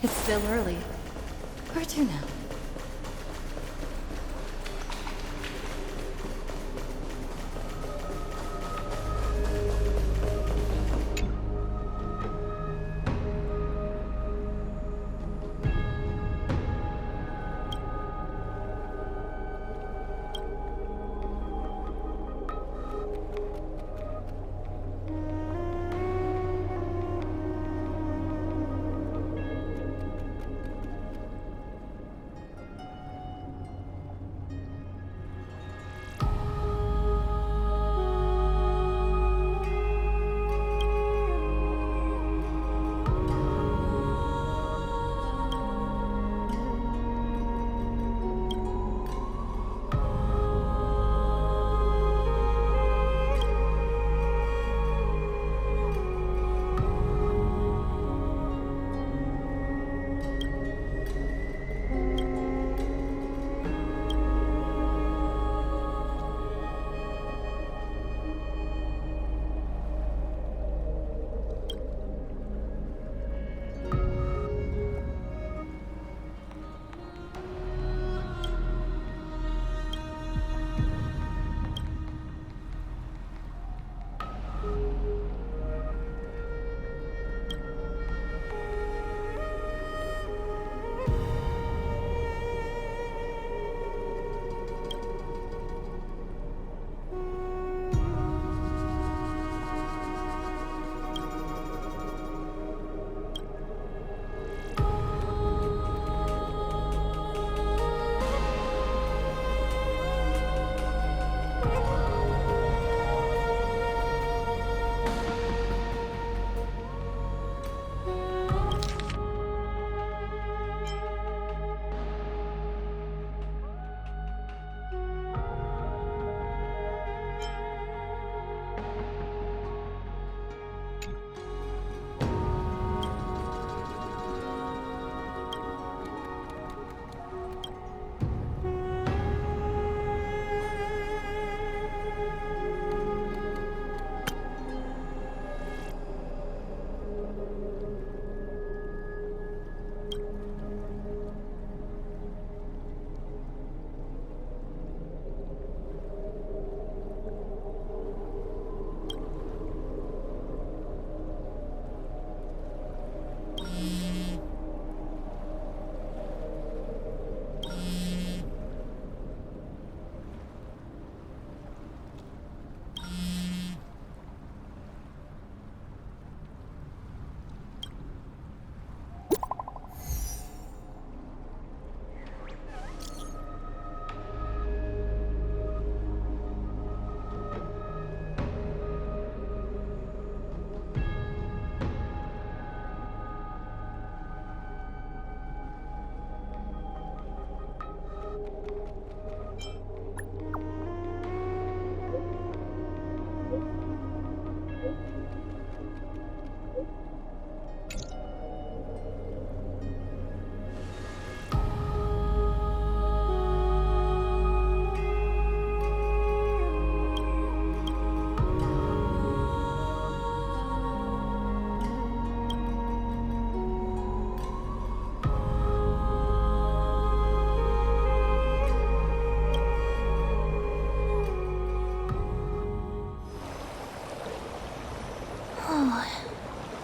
It's still early. Where to now?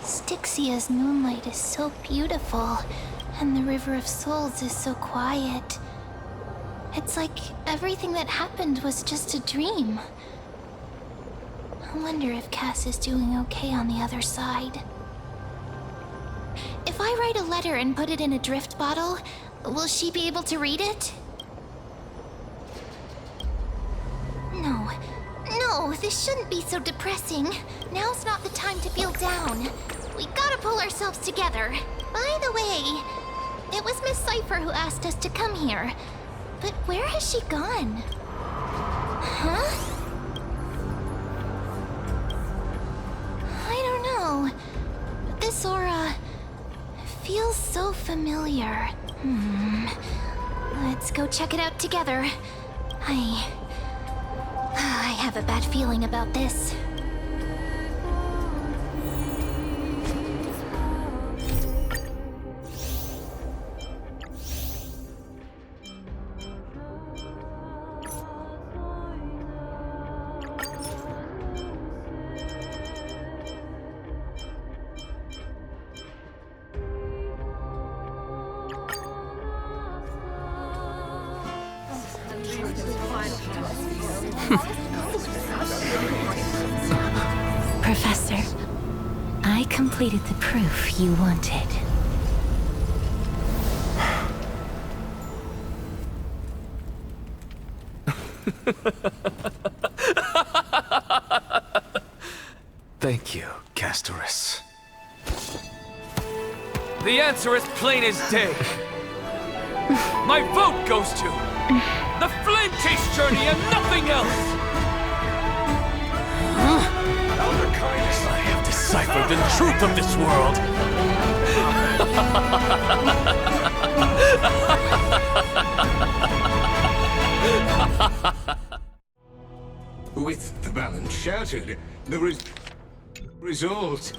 Styxia's moonlight is so beautiful, and the River of Souls is so quiet. It's like everything that happened was just a dream. I wonder if Cass is doing okay on the other side. If I write a letter and put it in a drift bottle, will she be able to read it? No, this shouldn't be so depressing. Now's not the time to feel down. We gotta pull ourselves together. By the way, it was Miss Cypher who asked us to come here. But where has she gone? Huh? I don't know. This aura feels so familiar. Let's go check it out together. I have a bad feeling about this. Professor, I completed the proof you wanted. Thank you, Castorus. The answer is plain as day. My vote goes to the Flame Chase Journey and nothing else! Elder Kindness, I have deciphered the truth of this world! With the balance shattered, the result.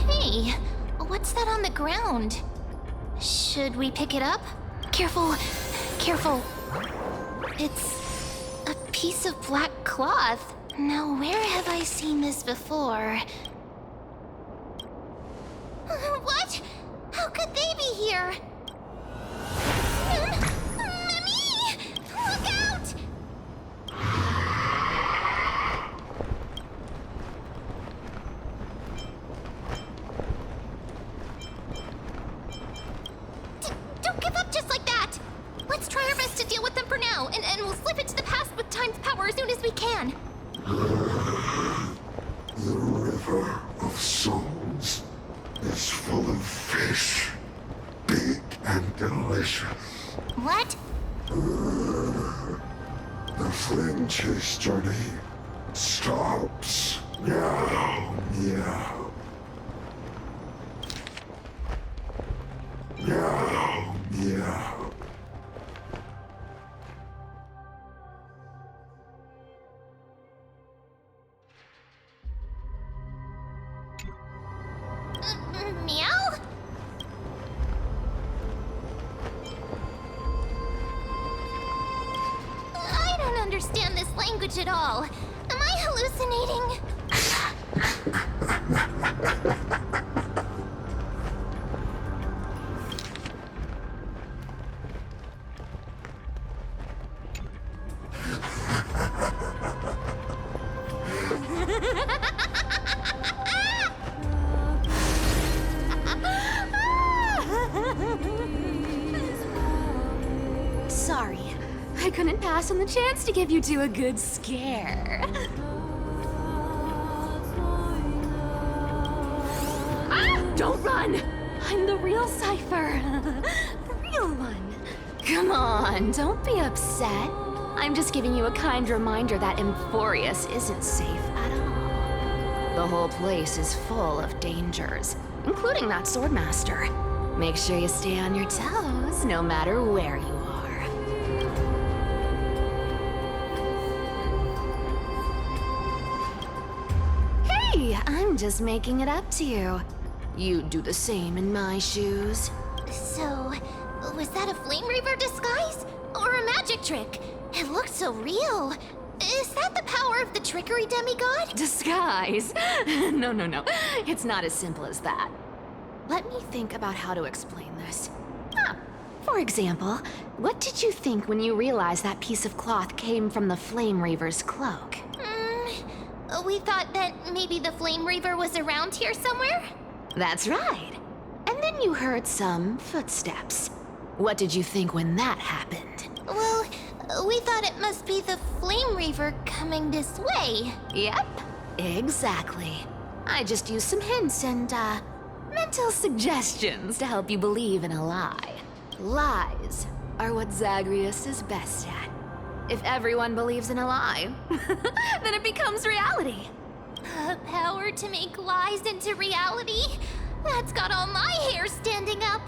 Hey, what's that on the ground? Should we pick it up? Careful, careful. It's a piece of black cloth. Now, where have I seen this before? What? How could they be here? Mimi! Look out! Don't give up just like that! Let's try our best to deal with them for now, and we'll slip into the past with Time's power as soon as we can. The river of souls is full of fish, big and delicious. What? The Flame Chase Journey stops now. Meow. Meow. Meow. Meow? I don't understand this language at all. Am I hallucinating? Sorry, I couldn't pass on the chance to give you two a good scare. Ah, don't run! I'm the real Cypher. The real one. Come on, don't be upset. I'm just giving you a kind reminder that Amphoreus isn't safe at all. The whole place is full of dangers, including that swordmaster. Make sure you stay on your toes, no matter where you are. Hey, I'm just making it up to you. You'd do the same in my shoes. So, was that a Flame Reaver disguise? Or a magic trick? It looked so real. Is that the power of the trickery demigod? Disguise? No. It's not as simple as that. Let me think about how to explain this. For example, what did you think when you realized that piece of cloth came from the Flame Reaver's cloak? We thought that maybe the Flame Reaver was around here somewhere? That's right. And then you heard some footsteps. What did you think when that happened? Well, we thought it must be the Flame Reaver coming this way. Yep, exactly. I just used some hints and, mental suggestions to help you believe in a lie. Lies are what Zagreus is best at. If everyone believes in a lie, then it becomes reality. Power to make lies into reality? That's got all my hair standing up.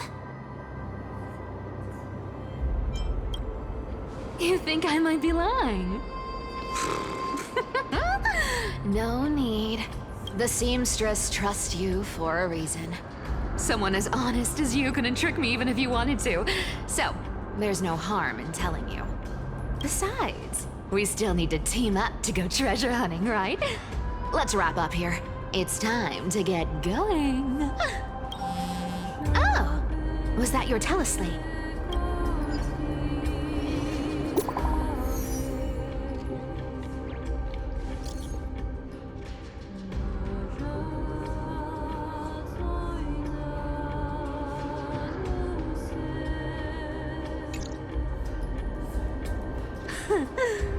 You think I might be lying? No need. The seamstress trusts you for a reason. Someone as honest as you couldn't trick me even if you wanted to. So, there's no harm in telling you. Besides, we still need to team up to go treasure hunting, right? Let's wrap up here. It's time to get going. Oh, was that your teleslate?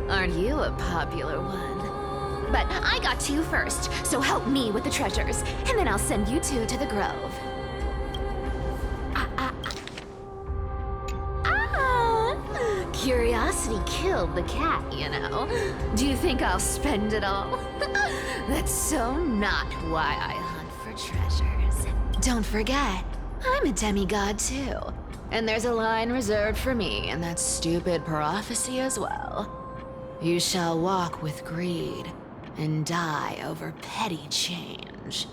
Aren't you a popular one? But I got two first, so help me with the treasures, and then I'll send you two to the grove. Curiosity killed the cat, you know. Do you think I'll spend it all? That's so not why I hunt for treasures. Don't forget, I'm a demigod too. And there's a line reserved for me in that stupid prophecy as well. You shall walk with greed and die over petty change.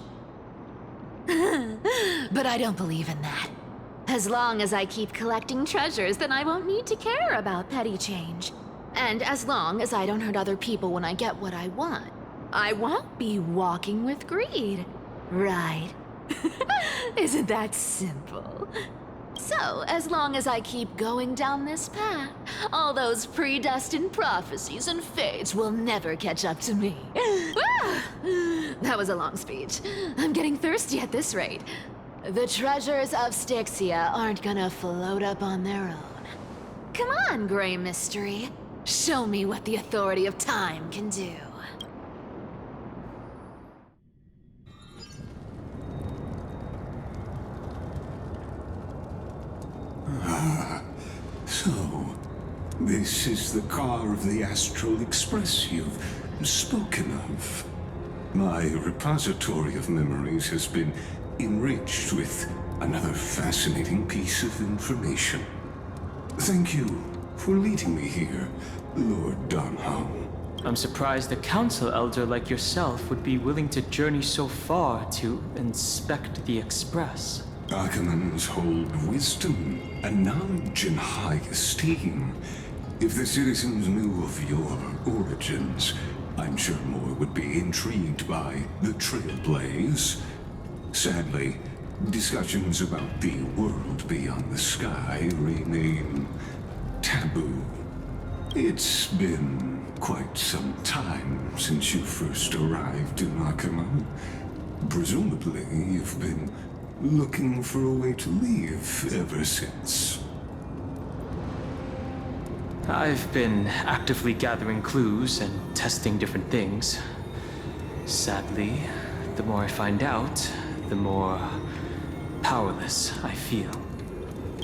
But I don't believe in that. As long as I keep collecting treasures, then I won't need to care about petty change. And as long as I don't hurt other people when I get what I want, I won't be walking with greed. Right? Isn't that simple? So, as long as I keep going down this path, all those predestined prophecies and fates will never catch up to me. That was a long speech. I'm getting thirsty at this rate. The treasures of Styxia aren't gonna float up on their own. Come on, Gray Mystery. Show me what the authority of time can do. So, this is the car of the Astral Express you've spoken of. My repository of memories has been enriched with another fascinating piece of information. Thank you for leading me here, Lord Donhow. I'm surprised a council elder like yourself would be willing to journey so far to inspect the Express. Archimans hold wisdom and knowledge in high esteem. If the citizens knew of your origins, I'm sure more would be intrigued by the Trailblaze. Sadly, discussions about the world beyond the sky remain taboo. It's been quite some time since you first arrived in Arkham. Presumably, you've been looking for a way to leave ever since. I've been actively gathering clues and testing different things. Sadly, the more I find out, the more powerless I feel.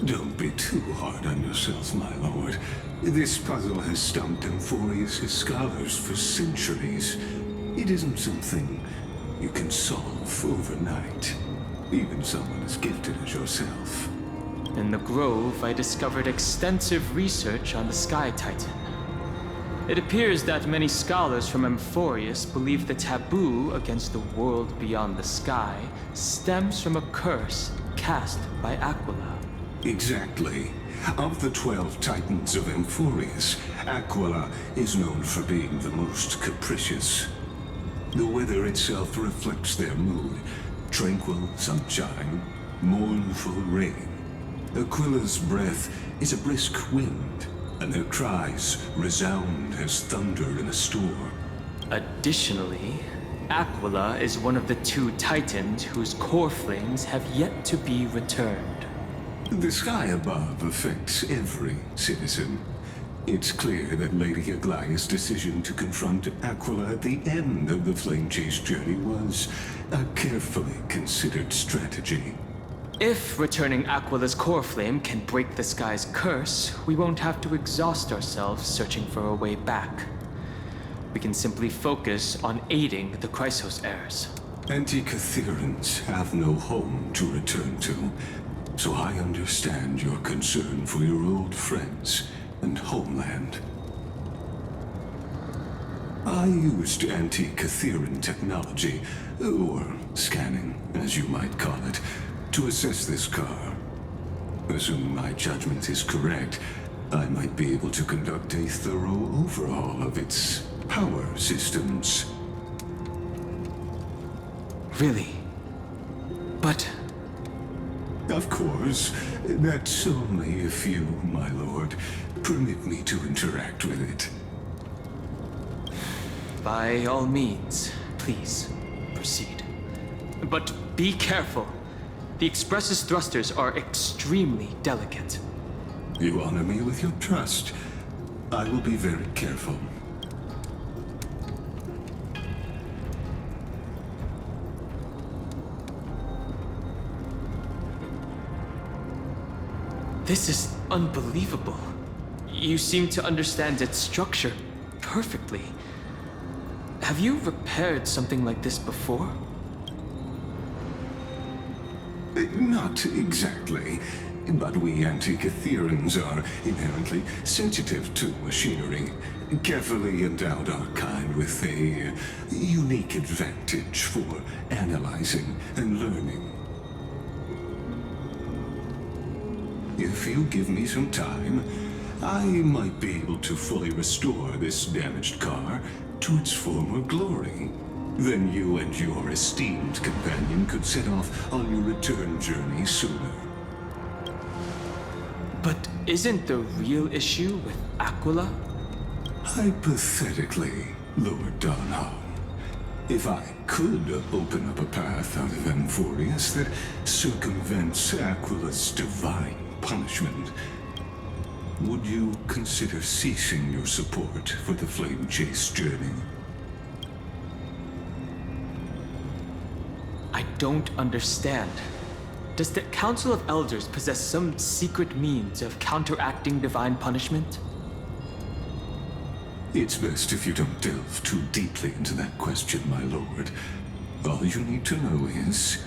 Don't be too hard on yourself, my lord. This puzzle has stumped Amphoreus' scholars for centuries. It isn't something you can solve overnight. Even someone as gifted as yourself. In the Grove, I discovered extensive research on the Sky Titan. It appears that many scholars from Amphoreus believe the taboo against the world beyond the sky stems from a curse cast by Aquila. Exactly. Of the 12 Titans of Amphoreus, Aquila is known for being the most capricious. The weather itself reflects their mood. Tranquil sunshine, mournful rain. Aquila's breath is a brisk wind, and their cries resound as thunder in a storm. Additionally, Aquila is one of the 2 Titans whose core flames have yet to be returned. The sky above affects every citizen. It's clear that Lady Aglaya's decision to confront Aquila at the end of the Flame Chase journey was a carefully considered strategy. If returning Aquila's core flame can break the sky's curse, we won't have to exhaust ourselves searching for a way back. We can simply focus on aiding the Chrysos heirs. Anti-Catherians have no home to return to, so I understand your concern for your old friends and homeland. I used anti-Catheran technology, or scanning, as you might call it, to assess this car. Assuming my judgment is correct, I might be able to conduct a thorough overhaul of its power systems. Really? But Of course, that's only if you, my lord, permit me to interact with it. by all means, please, proceed. But be careful. The Express's thrusters are extremely delicate. You honor me with your trust. I will be very careful. This is unbelievable. You seem to understand its structure perfectly. Have you repaired something like this before? Not exactly, but we anti-Catherans are inherently sensitive to machinery. Carefully endowed our kind with a unique advantage for analyzing and learning. If you give me some time, I might be able to fully restore this damaged car to its former glory. Then you and your esteemed companion could set off on your return journey sooner. But isn't the real issue with Aquila? Hypothetically, Lord Donholm, if I could open up a path out of Amphoreus that circumvents Aquila's divine punishment, would you consider ceasing your support for the Flame Chase journey? I don't understand. Does the Council of Elders possess some secret means of counteracting divine punishment? It's best if you don't delve too deeply into that question, my lord. All you need to know is,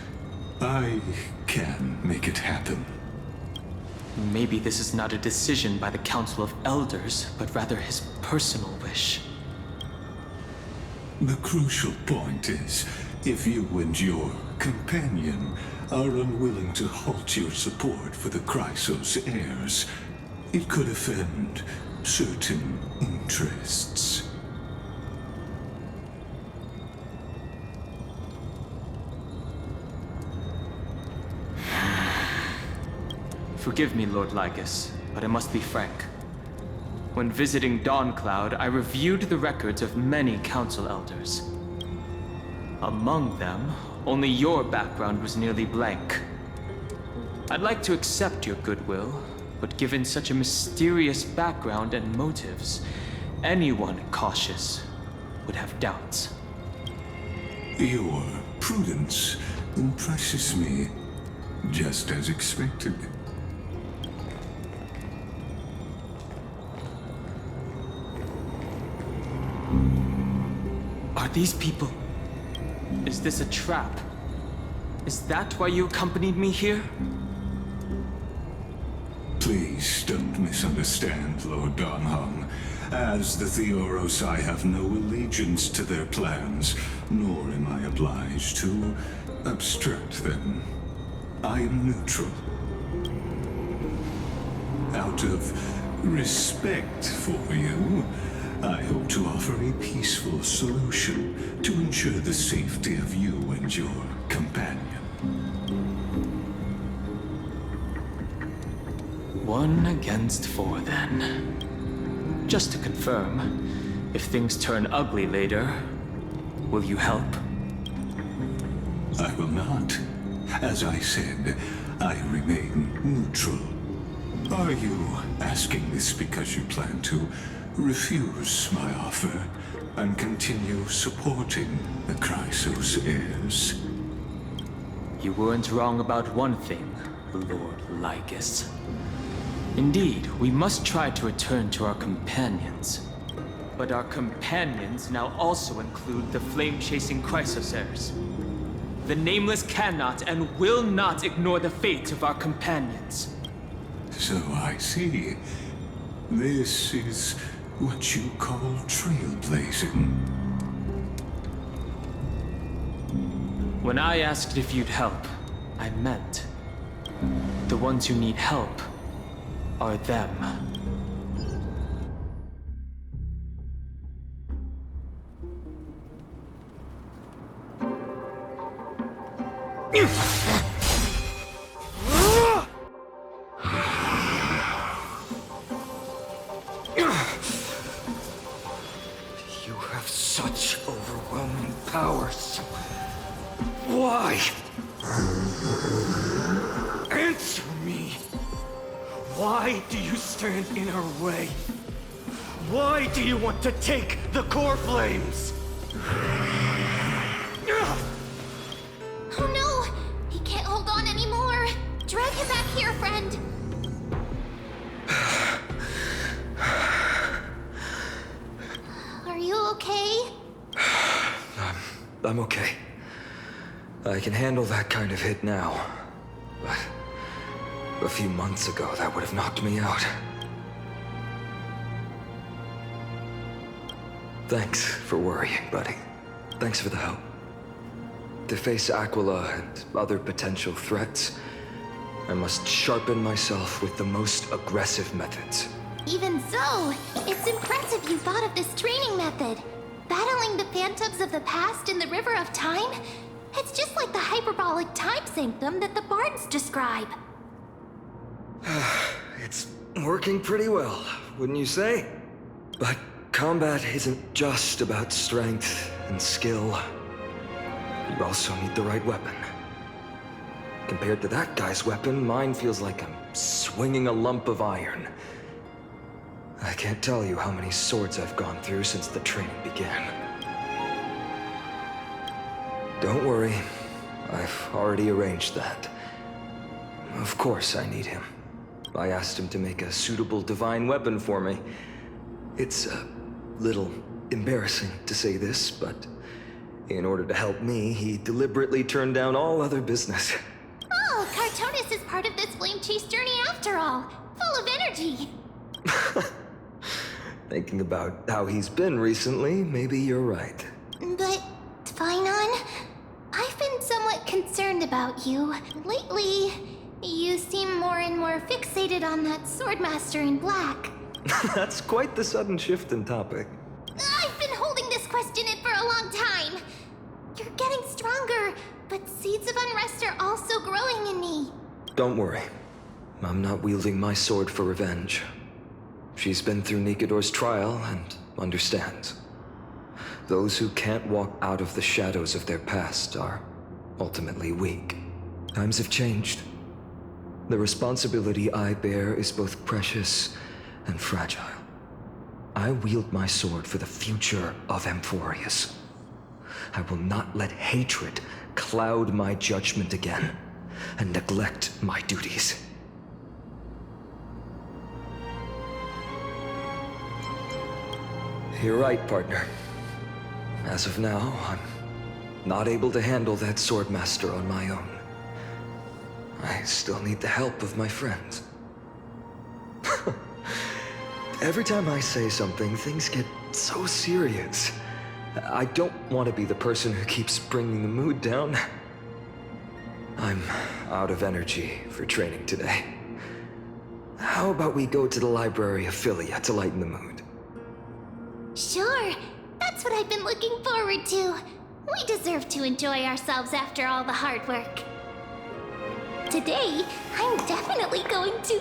I can make it happen. Maybe this is not a decision by the Council of Elders, but rather his personal wish. The crucial point is, if you and your companion are unwilling to halt your support for the Chrysos heirs, it could offend certain interests. Forgive me, Lord Lycus, but I must be frank. When visiting Dawncloud, I reviewed the records of many council elders. Among them, only your background was nearly blank. I'd like to accept your goodwill, but given such a mysterious background and motives, anyone cautious would have doubts. Your prudence impresses me, just as expected. Are these people? Is this a trap? Is that why you accompanied me here? Please don't misunderstand, Lord Donholm. As the Theoros, I have no allegiance to their plans, nor am I obliged to obstruct them. I am neutral. Out of respect for you, I hope to offer a peaceful solution to ensure the safety of you and your companion. 1 against 4, then. Just to confirm, if things turn ugly later, will you help? I will not. As I said, I remain neutral. Are you asking this because you plan to refuse my offer and continue supporting the Chrysos heirs? You weren't wrong about one thing, Lord Lycus. Indeed, we must try to return to our companions. But our companions now also include the flame-chasing Chrysos heirs. The Nameless cannot and will not ignore the fate of our companions. So I see. This is What you call trailblazing. When I asked if you'd help, I meant the ones who need help are them. You have such overwhelming powers. Why? Answer me. Why do you stand in our way? Why do you want to take the core flames? Oh no! He can't hold on anymore! Drag him back here, friend! Are you okay? I'm okay. I can handle that kind of hit now. But a few months ago, that would have knocked me out. Thanks for worrying, buddy. Thanks for the help. To face Aquila and other potential threats, I must sharpen myself with the most aggressive methods. Even so, it's impressive you thought of this training method. Battling the phantoms of the past in the River of Time? It's just like the hyperbolic time sanctum that the bards describe. It's working pretty well, wouldn't you say? But combat isn't just about strength and skill. You also need the right weapon. Compared to that guy's weapon, mine feels like I'm swinging a lump of iron. I can't tell you how many swords I've gone through since the training began. Don't worry, I've already arranged that. Of course I need him. I asked him to make a suitable divine weapon for me. It's a little embarrassing to say this, but in order to help me, he deliberately turned down all other business. Oh, Cartonis is part of this flame chase journey after all. Full of energy. Thinking about how he's been recently, maybe you're right. But, Tvinon, I've been somewhat concerned about you. Lately, you seem more and more fixated on that Swordmaster in black. That's quite the sudden shift in topic. I've been holding this question in for a long time. You're getting stronger, but seeds of unrest are also growing in me. Don't worry. I'm not wielding my sword for revenge. She's been through Nikador's trial and understands. Those who can't walk out of the shadows of their past are ultimately weak. Times have changed. The responsibility I bear is both precious and fragile. I wield my sword for the future of Amphoreus. I will not let hatred cloud my judgment again and neglect my duties. You're right, partner. As of now, I'm not able to handle that Swordmaster on my own. I still need the help of my friends. Every time I say something, things get so serious. I don't want to be the person who keeps bringing the mood down. I'm out of energy for training today. How about we go to the library of Philia to lighten the mood? Sure, that's what I've been looking forward to. We deserve to enjoy ourselves after all the hard work. Today, I'm definitely going to...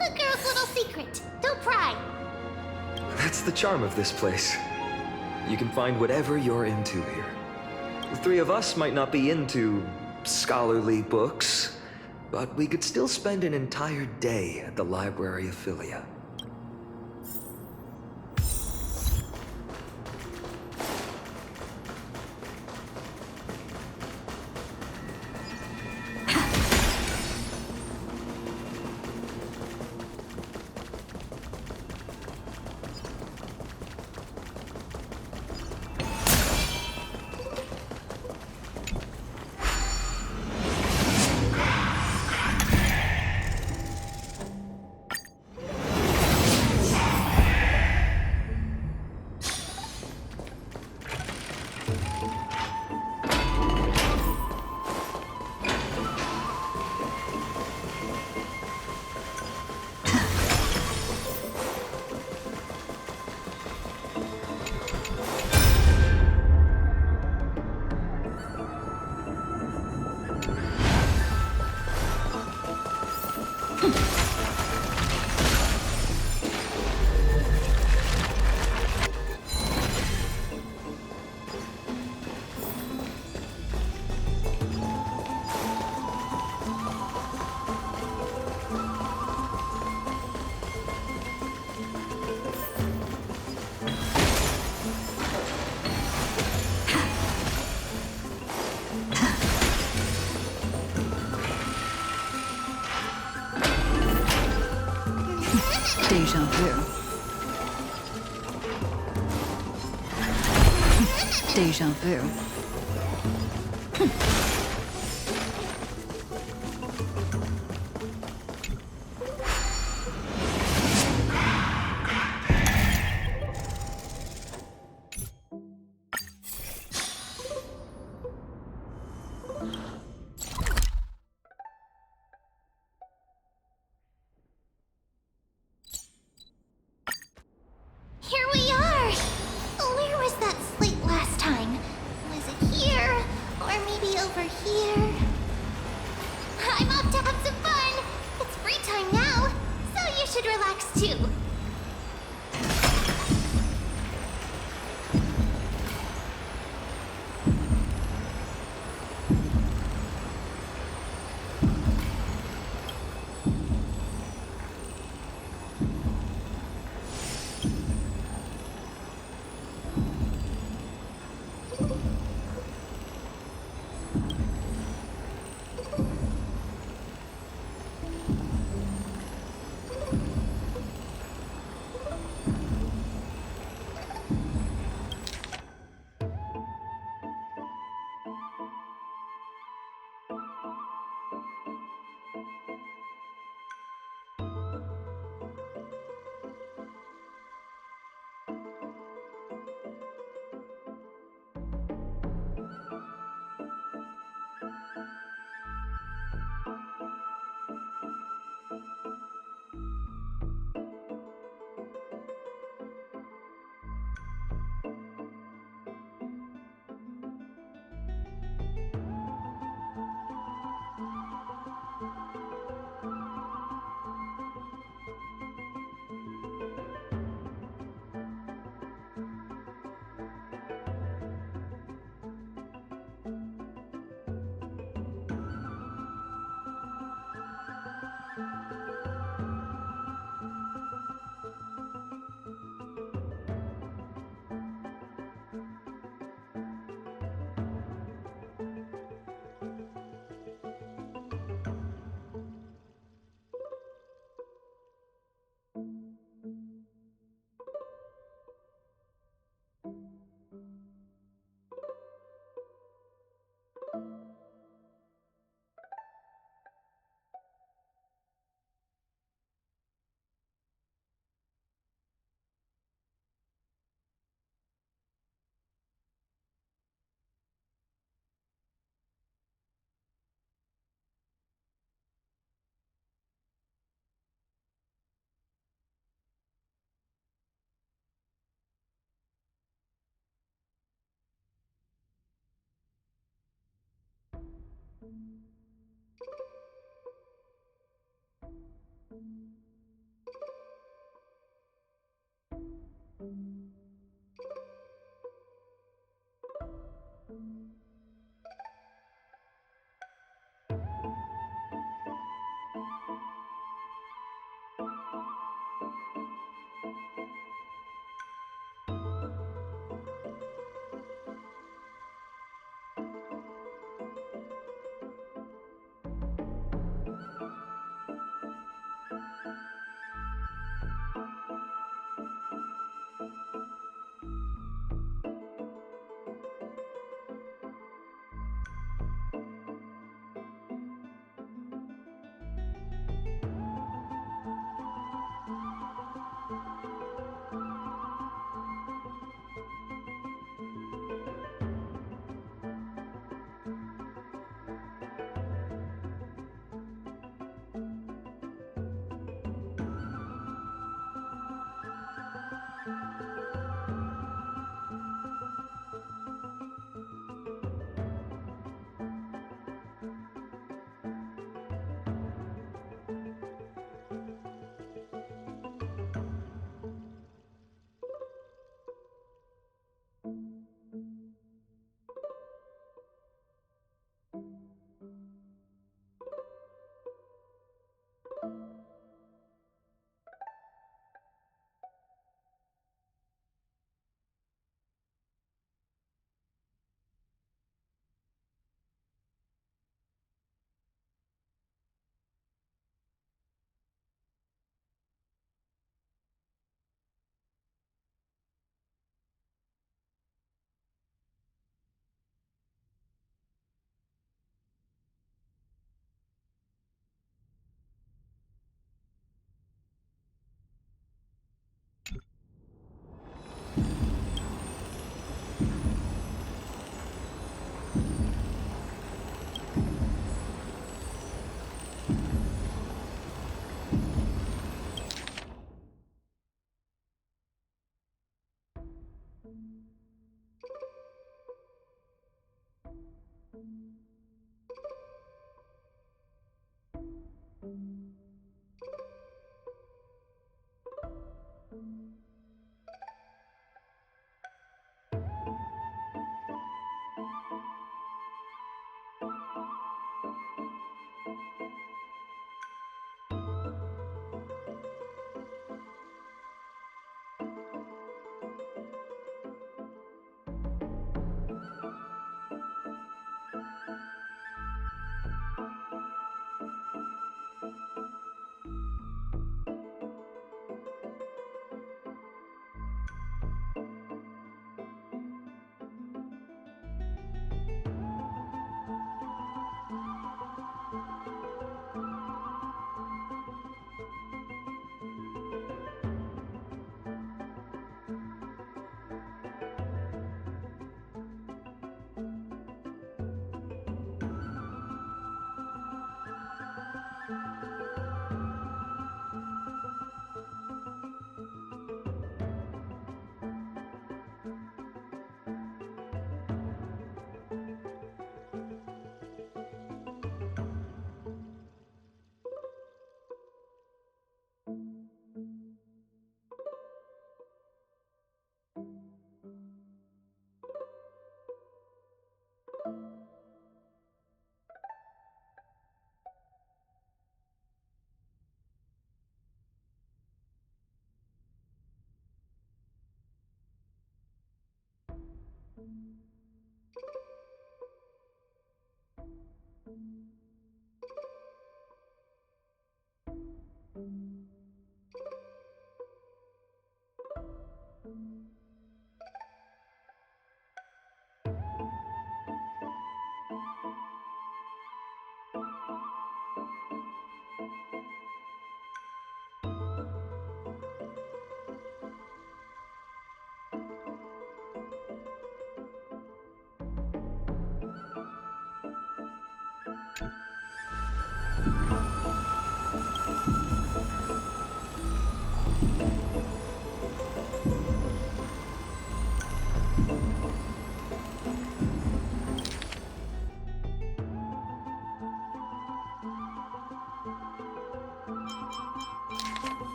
A girl's little secret. Don't pry. That's the charm of this place. You can find whatever you're into here. The three of us might not be into scholarly books, but we could still spend an entire day at the library of Philia. Deja vu. Deja vu. Here we are! Where was that slate last time? Was it here? Or maybe over here? I'm off to have some fun! It's free time now, so you should relax too.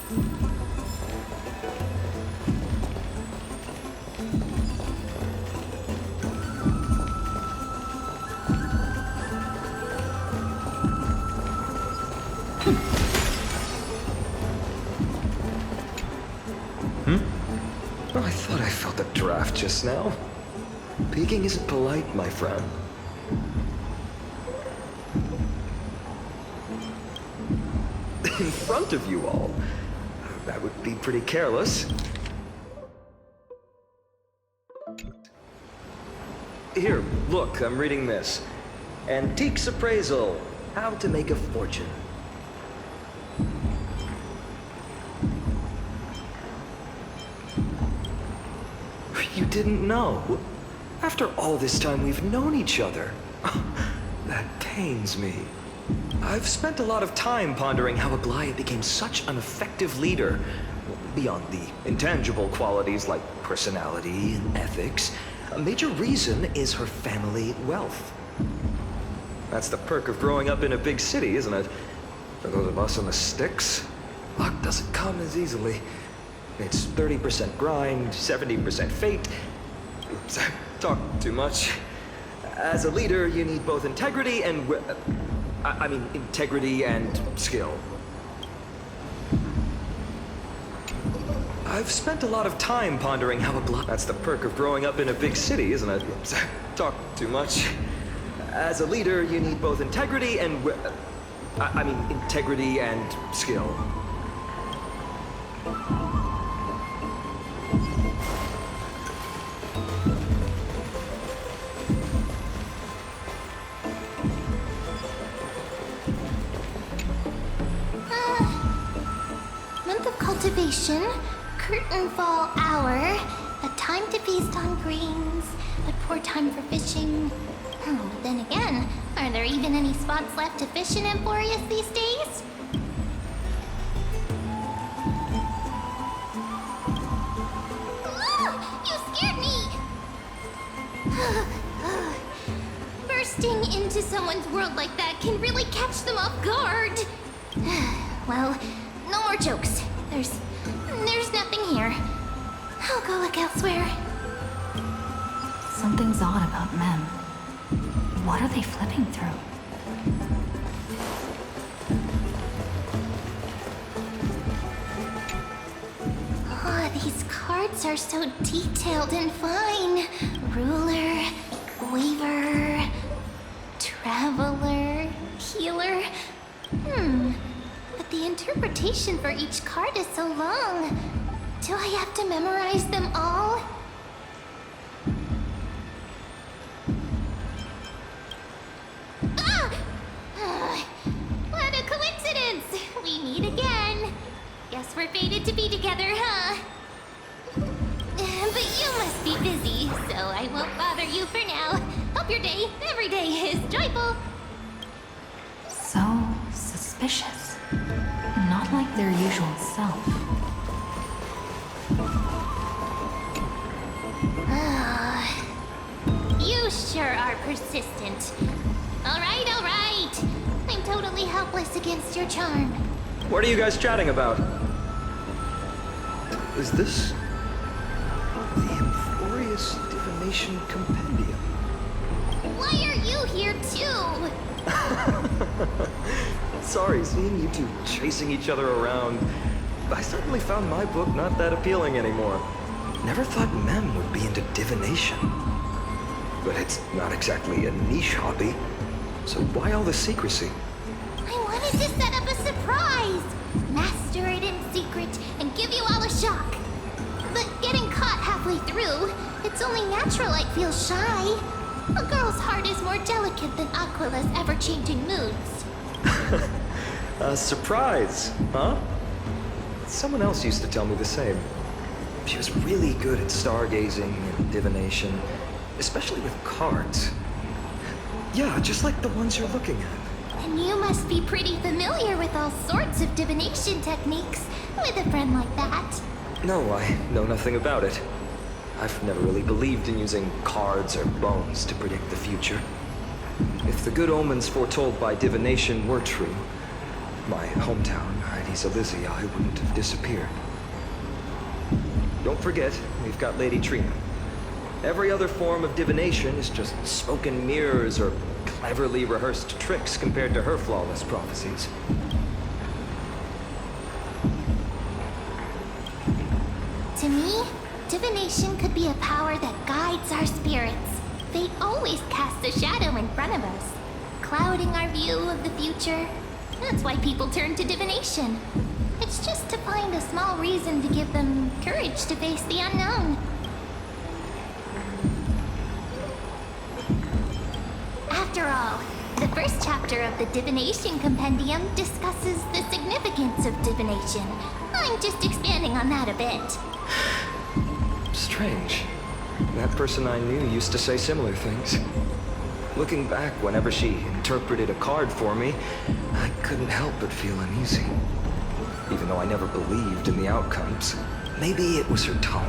Oh, I thought I felt a draft just now. Peeking isn't polite, my friend. In front of you all. That would be pretty careless. Here, look, I'm reading this. Antiques Appraisal. How to make a fortune. You didn't know? After all this time we've known each other. That pains me. I've spent a lot of time pondering how Aglaia became such an effective leader. Beyond the intangible qualities like personality and ethics, a major reason is her family wealth. That's the perk of growing up in a big city, isn't it? For those of us in the sticks, luck doesn't come as easily. It's 30% grind, 70% fate. Oops, I talk too much. As a leader, you need both integrity and... integrity and skill. I've spent a lot of time pondering how That's the perk of growing up in a big city, isn't it? Oops, I talk too much. As a leader, you need both integrity and... integrity and skill. Month of cultivation, curtain fall hour, a time to feast on greens, a poor time for fishing. Oh, but then again, are there even any spots left to fish in Amphoreus these days? Ah, you scared me! Bursting into someone's world like that can really catch them off guard. Well, no more jokes. There's nothing here. I'll go look elsewhere. Something's odd about Mem. What are they flipping through? Oh, these cards are so detailed and fine. Ruler, Weaver, Traveler, Healer. But the interpretation for each card is so long. Do I have to memorize them all? What a coincidence! We meet again. Guess we're fated to be together, huh? But you must be busy, so I won't bother you for now. Hope your day, every day, is joyful. So suspicious. Not like their usual self. You sure are persistent. All right, all right. I'm totally helpless against your charm. What are you guys chatting about? Is this... the Amphoreus Divination Compendium? Why are you here too? Sorry, seeing you two chasing each other around. I certainly found my book not that appealing anymore. Never thought Mem would be into divination. But it's not exactly a niche hobby. So why all the secrecy? I wanted to set up a surprise. Master it in secret and give you all a shock. But getting caught halfway through, it's only natural I'd feel shy. A girl's heart is more delicate than Aquila's ever-changing moods. A surprise, huh? Someone else used to tell me the same. She was really good at stargazing and divination, especially with cards. Yeah, just like the ones you're looking at. And you must be pretty familiar with all sorts of divination techniques with a friend like that. No, I know nothing about it. I've never really believed in using cards or bones to predict the future. If the good omens foretold by divination were true, my hometown, I'd Chinese Elysia, I wouldn't have disappeared. Don't forget, we've got Lady Trina. Every other form of divination is just smoke and mirrors or cleverly rehearsed tricks compared to her flawless prophecies. To me, divination could be a power that guides our spirits. Fate always casts a shadow in front of us, clouding our view of the future. That's why people turn to divination. It's just to find a small reason to give them courage to face the unknown. After all, the first chapter of the Divination Compendium discusses the significance of divination. I'm just expanding on that a bit. Strange. That person I knew used to say similar things. Looking back, whenever she interpreted a card for me, I couldn't help but feel uneasy. Even though I never believed in the outcomes. Maybe it was her tone.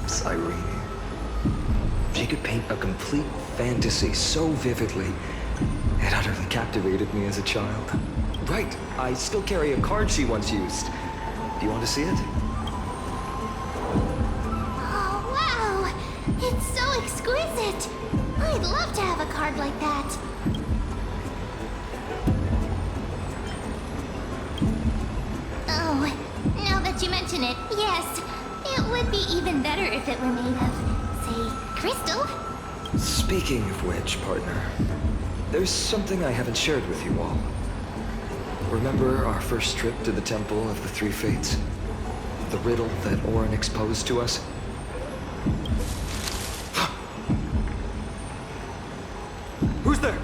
Cyrene. She could paint a complete fantasy so vividly, it utterly captivated me as a child. Right, I still carry a card she once used. Do you want to see it? Oh, wow! It's so exquisite! I'd love to have a card like that. Oh, now that you mention it, yes. It would be even better if it were made of, say, crystal. Speaking of which, partner, there's something I haven't shared with you all. Remember our first trip to the Temple of the Three Fates? The riddle that Orin exposed to us? Who's there?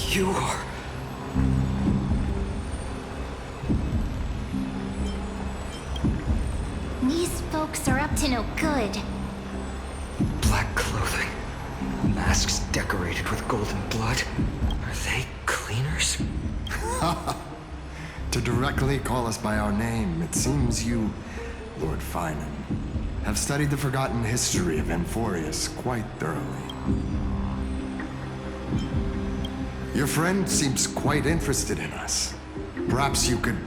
You are... These folks are up to no good. Black clothing. Masks decorated with golden blood. Are they cleaners? To directly call us by our name, it seems you, Lord Finan, have studied the forgotten history of Amphoreus quite thoroughly. Your friend seems quite interested in us. Perhaps you could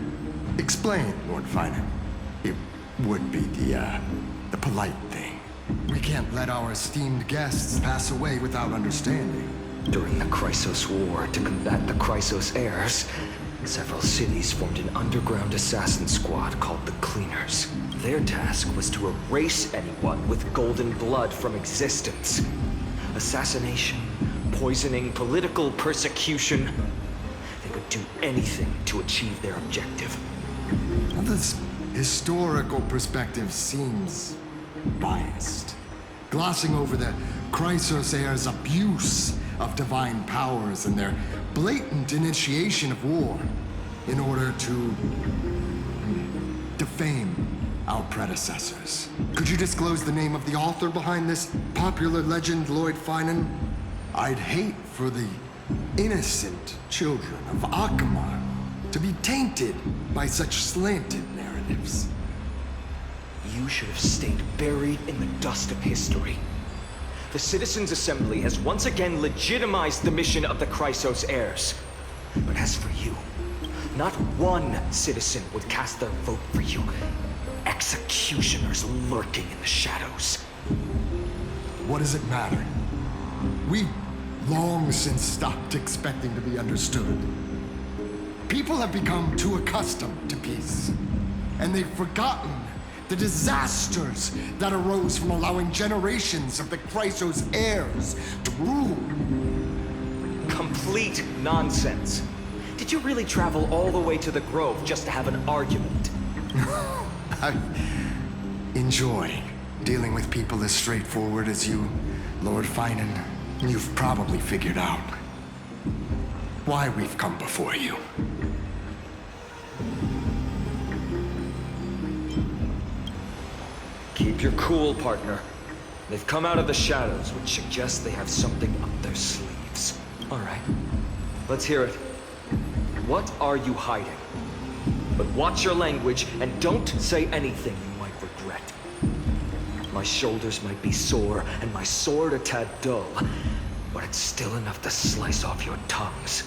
explain, Lord Finan. It would be the polite thing. We can't let our esteemed guests pass away without understanding. During the Chrysos War, to combat the Chrysos heirs, several cities formed an underground assassin squad called the Cleaners. Their task was to erase anyone with golden blood from existence. Assassination, poisoning, political persecution. They would do anything to achieve their objective. Well, this historical perspective seems biased, glossing over the Chrysos heirs' abuse of divine powers and their blatant initiation of war in order to defame our predecessors. Could you disclose the name of the author behind this popular legend, Lord Finan? I'd hate for the innocent children of Akamar to be tainted by such slanted narratives. You should have stayed buried in the dust of history. The Citizens' Assembly has once again legitimized the mission of the Chrysos heirs. But as for you, not one citizen would cast their vote for you. Executioners lurking in the shadows. What does it matter? We've long since stopped expecting to be understood. People have become too accustomed to peace, and they've forgotten the disasters that arose from allowing generations of the Chrysos heirs to rule. Complete nonsense. Did you really travel all the way to the Grove just to have an argument? I enjoy dealing with people as straightforward as you, Lord Finan. You've probably figured out why we've come before you. Keep your cool, partner. They've come out of the shadows, which suggests they have something up their sleeves. All right, let's hear it. What are you hiding? But watch your language and don't say anything you might regret. My shoulders might be sore and my sword a tad dull, but it's still enough to slice off your tongues.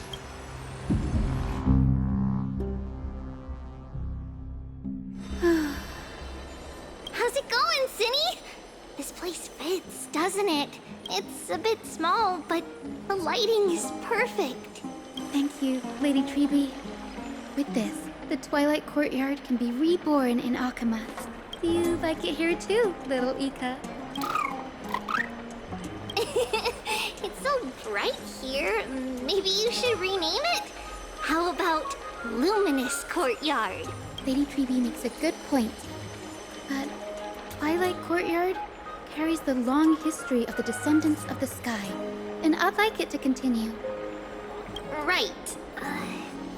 How's it going, Cinny? This place fits, doesn't it? It's a bit small, but the lighting is perfect. Thank you, Lady Treby. With this, the Twilight Courtyard can be reborn in Akama. Do you like it here too, little Ika? It's so bright here. Maybe you should rename it? How about Luminous Courtyard? Lady Treby makes a good point. But Twilight Courtyard carries the long history of the descendants of the sky, and I'd like it to continue. Right.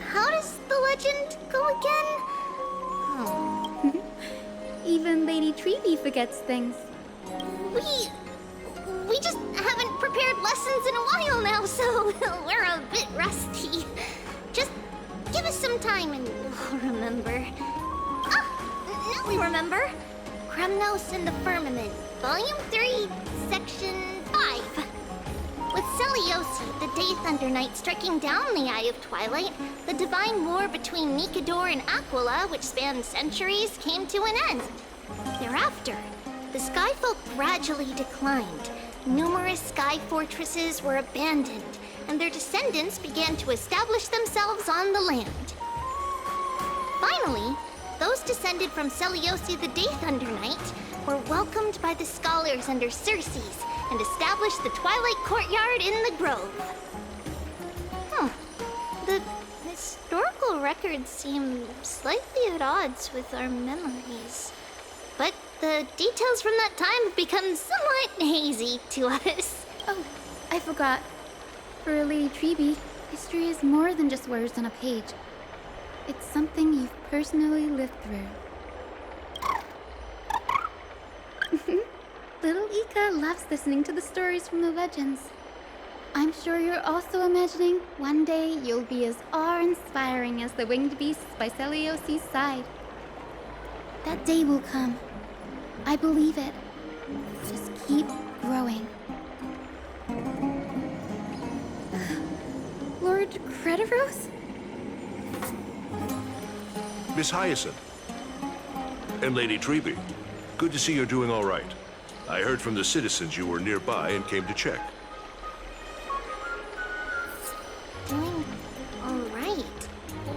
How does the legend go again? Oh. Even Lady Treby forgets things. We just haven't prepared lessons in a while now, so we're a bit rusty. Just give us some time and we'll remember. Ah, now we remember. Kremnos in the Firmament, Volume 3, Section 5. With Seliosi, the Day Thunder Knight, striking down the Eye of Twilight, the divine war between Nikador and Aquila, which spanned centuries, came to an end. Thereafter, the Skyfolk gradually declined. Numerous sky fortresses were abandoned, and their descendants began to establish themselves on the land. Finally, those descended from Seliosi the Day Thunder Knight were welcomed by the scholars under Circes and established the Twilight Courtyard in the Grove. The historical records seem slightly at odds with our memories. But the details from that time have become somewhat hazy to us. Oh, I forgot. For Lady Treby, history is more than just words on a page. It's something you've personally lived through. Little Ika loves listening to the stories from the legends. I'm sure you're also imagining one day you'll be as awe-inspiring as the winged beasts by Seliosi's side. That day will come. I believe it. Just keep growing. Lord Crediros? Miss Hyacinth. And Lady Treby. Good to see you're doing all right. I heard from the citizens you were nearby and came to check. Doing all right.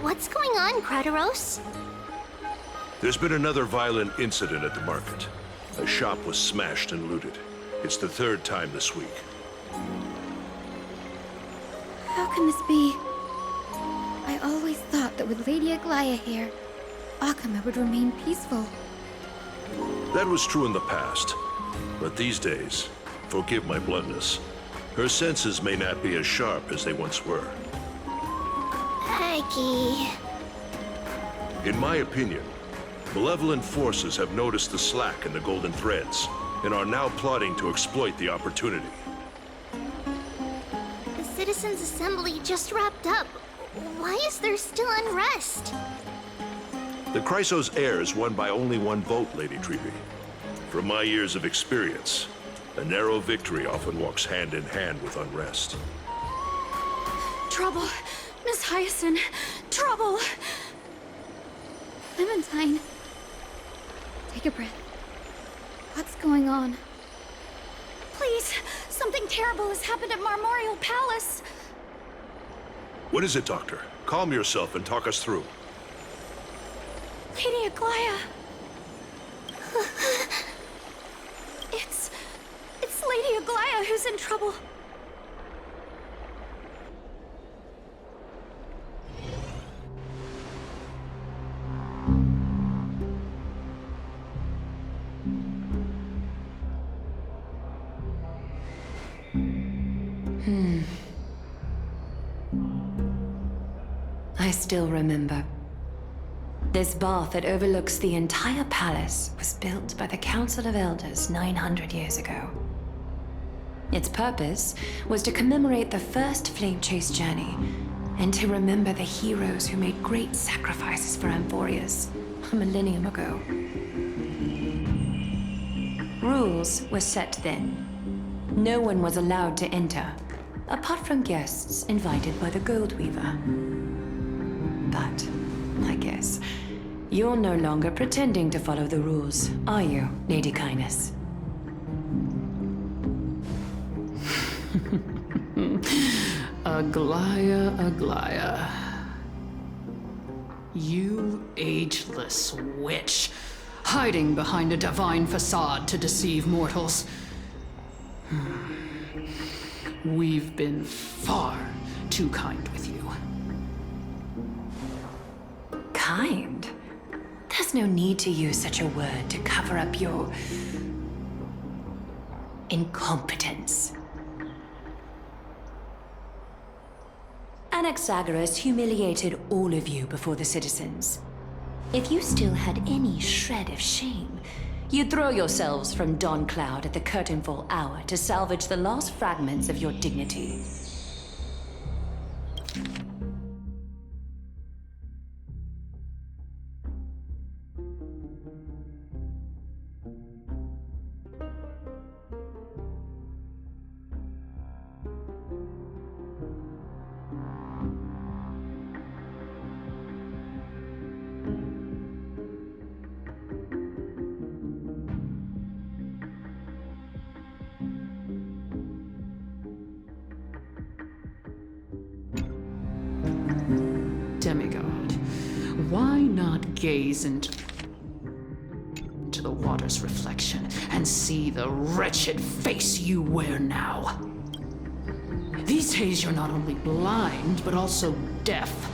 What's going on, Crediros? There's been another violent incident at the market. A shop was smashed and looted. It's the third time this week. How can this be? I always thought that with Lady Aglaya here, Akama would remain peaceful. That was true in the past. But these days, forgive my bluntness, her senses may not be as sharp as they once were. Aggie. In my opinion, malevolent forces have noticed the slack in the golden threads and are now plotting to exploit the opportunity. The Citizens' Assembly just wrapped up. Why is there still unrest? The Chrysos heirs won by only one vote, Lady Treby. From my years of experience, a narrow victory often walks hand in hand with unrest. Trouble! Miss Hyacinth! Trouble! Clementine. Take a breath. What's going on? Please! Something terrible has happened at Marmorial Palace! What is it, Doctor? Calm yourself and talk us through. Lady Aglaya! It's Lady Aglaya who's in trouble. I still remember. This bath that overlooks the entire palace was built by the Council of Elders 900 years ago. Its purpose was to commemorate the first flame chase journey and to remember the heroes who made great sacrifices for Amphoreus a millennium ago. Rules were set then. No one was allowed to enter, apart from guests invited by the Gold Weaver. But, I guess, you're no longer pretending to follow the rules, are you, Lady Kindness? Aglaya. You ageless witch, hiding behind a divine facade to deceive mortals. We've been far too kind with you. Kind? There's no need to use such a word to cover up your incompetence. Anaxagoras humiliated all of you before the citizens. If you still had any shred of shame, you'd throw yourselves from Dawn Cloud at the curtainfall hour to salvage the last fragments of your dignity. Demigod, why not gaze into the water's reflection and see the wretched face you wear now? These days you're not only blind, but also deaf.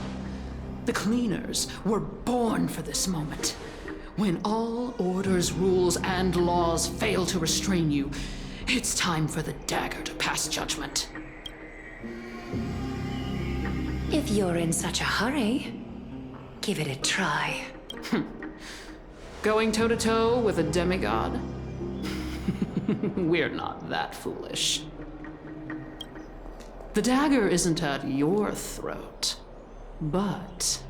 The cleaners were born for this moment. When all orders, rules, and laws fail to restrain you, it's time for the dagger to pass judgment. If you're in such a hurry, give it a try. Going toe-to-toe with a demigod? We're not that foolish. The dagger isn't at your throat, but...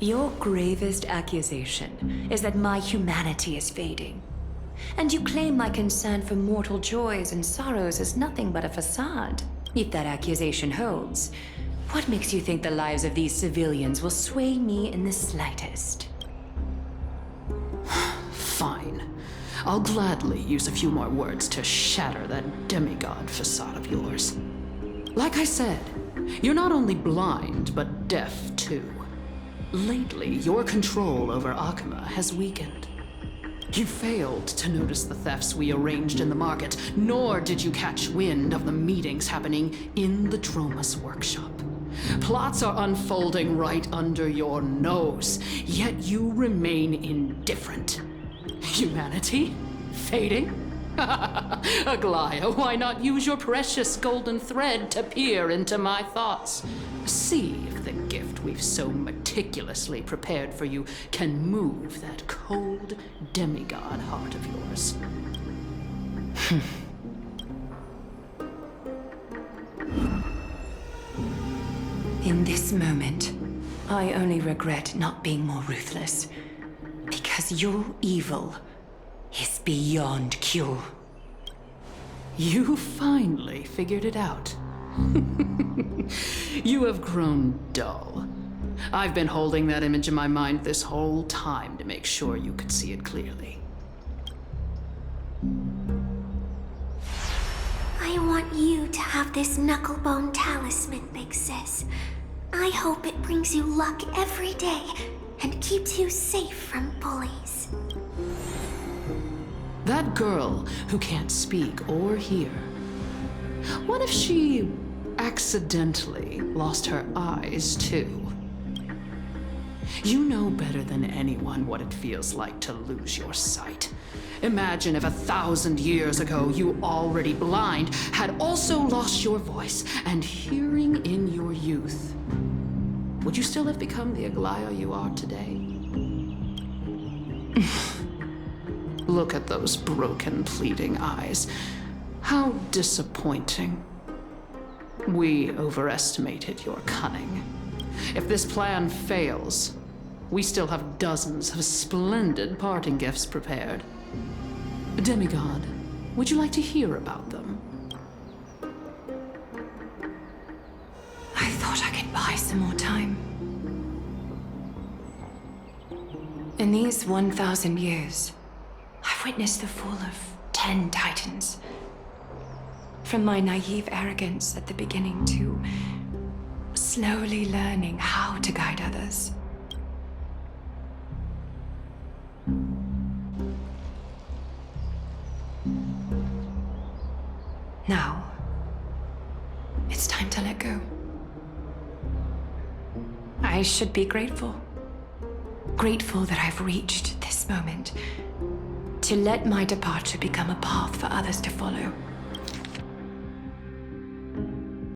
Your gravest accusation is that my humanity is fading. And you claim my concern for mortal joys and sorrows is nothing but a facade. If that accusation holds, what makes you think the lives of these civilians will sway me in the slightest? Fine. I'll gladly use a few more words to shatter that demigod facade of yours. Like I said, you're not only blind, but deaf too. Lately, your control over Akuma has weakened. You failed to notice the thefts we arranged in the market, nor did you catch wind of the meetings happening in the Droma's workshop. Plots are unfolding right under your nose, yet you remain indifferent. Humanity? Fading? Aglaya, why not use your precious golden thread to peer into my thoughts? See if the gift we've so meticulously prepared for you can move that cold demigod heart of yours. In this moment, I only regret not being more ruthless. Because your evil is beyond cure. You finally figured it out. You have grown dull. I've been holding that image in my mind this whole time to make sure you could see it clearly. I want you to have this knucklebone talisman, Big Sis. I hope it brings you luck every day and keeps you safe from bullies. That girl who can't speak or hear. What if she accidentally lost her eyes too? You know better than anyone what it feels like to lose your sight. Imagine if 1,000 years ago you, already blind, had also lost your voice and hearing in your youth. Would you still have become the Aglaya you are today? Look at those broken, pleading eyes. How disappointing. We overestimated your cunning. If this plan fails, we still have dozens of splendid parting gifts prepared. Demigod, would you like to hear about them? I thought I could buy some more time. In these 1,000 years, I've witnessed the fall of 10 titans. From my naive arrogance at the beginning to slowly learning how to guide others. Now, it's time to let go. I should be grateful. Grateful that I've reached this moment. To let my departure become a path for others to follow.